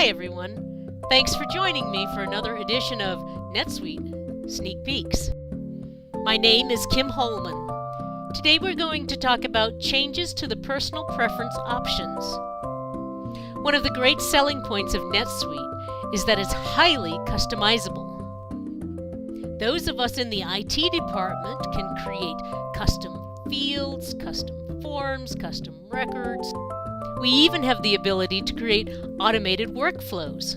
Hi everyone, thanks for joining me for another edition of NetSuite Sneak Peeks. My name is Kim Holman. Today we're going to talk about changes to the personal preference options. One of the great selling points of NetSuite is that it's highly customizable. Those of us in the IT department can create custom fields, custom forms, custom records. We even have the ability to create automated workflows.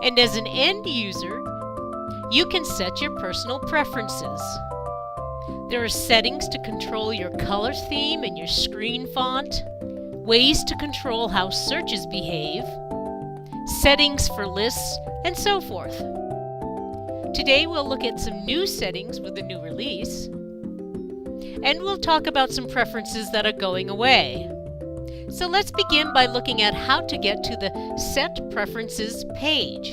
And as an end user, you can set your personal preferences. There are settings to control your color theme and your screen font, ways to control how searches behave, settings for lists, and so forth. Today we'll look at some new settings with the new release, and we'll talk about some preferences that are going away. So let's begin by looking at how to get to the Set Preferences page.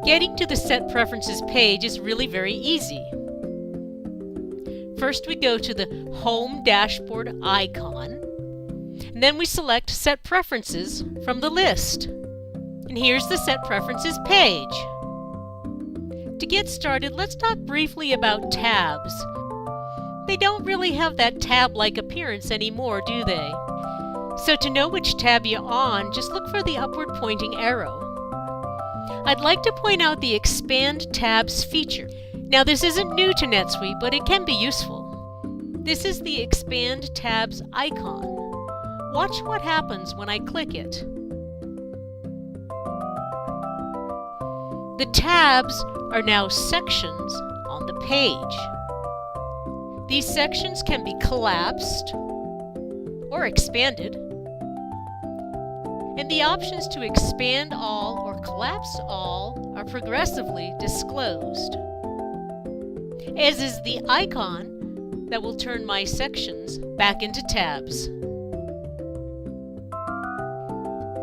Getting to the Set Preferences page is really very easy. First we go to the Home Dashboard icon, and then we select Set Preferences from the list. And here's the Set Preferences page. To get started, let's talk briefly about tabs. They don't really have that tab-like appearance anymore, do they? So to know which tab you're on, just look for the upward pointing arrow. I'd like to point out the Expand Tabs feature. Now this isn't new to NetSuite, but it can be useful. This is the Expand Tabs icon. Watch what happens when I click it. The tabs are now sections on the page. These sections can be collapsed or expanded, and the options to expand all or collapse all are progressively disclosed, as is the icon that will turn my sections back into tabs.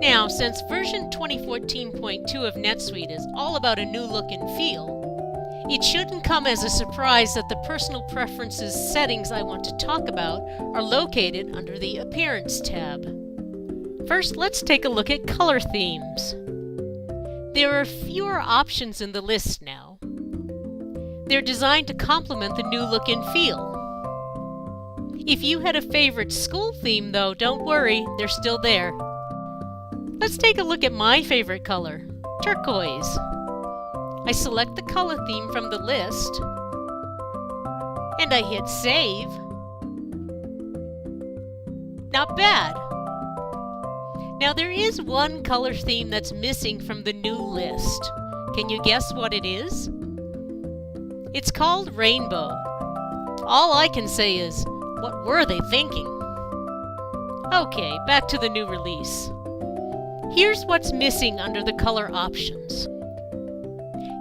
Now, since version 2014.2 of NetSuite is all about a new look and feel, it shouldn't come as a surprise that the personal preferences settings I want to talk about are located under the Appearance tab. First, let's take a look at color themes. There are fewer options in the list now. They're designed to complement the new look and feel. If you had a favorite school theme, though, don't worry, they're still there. Let's take a look at my favorite color, turquoise. I select the color theme from the list, and I hit Save. Not bad. Now there is one color theme that's missing from the new list. Can you guess what it is? It's called Rainbow. All I can say is, what were they thinking? Okay, back to the new release. Here's what's missing under the color options.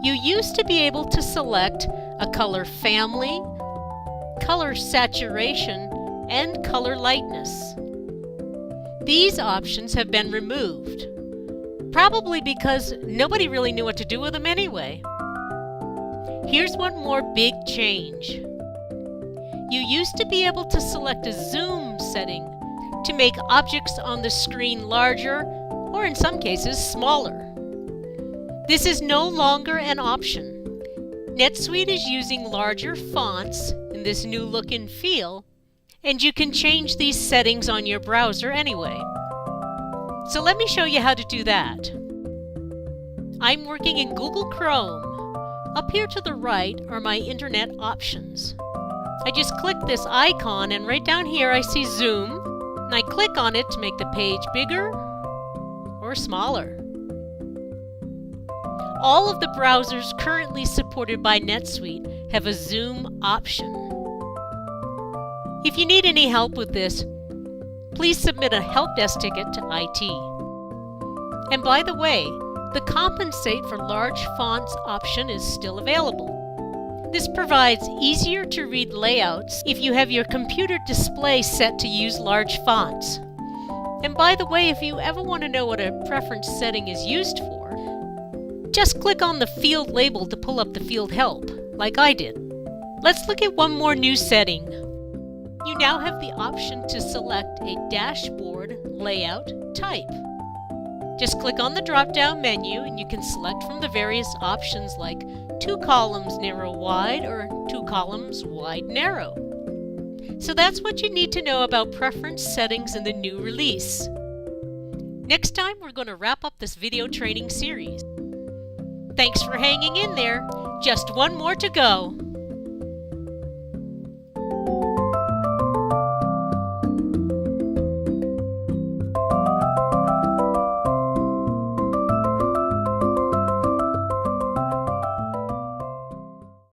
You used to be able to select a color family, color saturation, and color lightness. These options have been removed, probably because nobody really knew what to do with them anyway. Here's one more big change. You used to be able to select a zoom setting to make objects on the screen larger, or in some cases smaller. This is no longer an option. NetSuite is using larger fonts in this new look and feel, and you can change these settings on your browser anyway. So let me show you how to do that. I'm working in Google Chrome. Up here to the right are my internet options. I just click this icon, and right down here I see Zoom, and I click on it to make the page bigger or smaller. All of the browsers currently supported by NetSuite have a zoom option. If you need any help with this, please submit a help desk ticket to IT. And by the way, the Compensate for Large Fonts option is still available. This provides easier to read layouts if you have your computer display set to use large fonts. And by the way, if you ever want to know what a preference setting is used for, just click on the field label to pull up the field help, like I did. Let's look at one more new setting. you now have the option to select a dashboard layout type. Just click on the drop-down menu and you can select from the various options like 2 columns narrow-wide or 2 columns wide-narrow. So that's what you need to know about preference settings in the new release. Next time we're going to wrap up this video training series. Thanks for hanging in there. Just one more to go.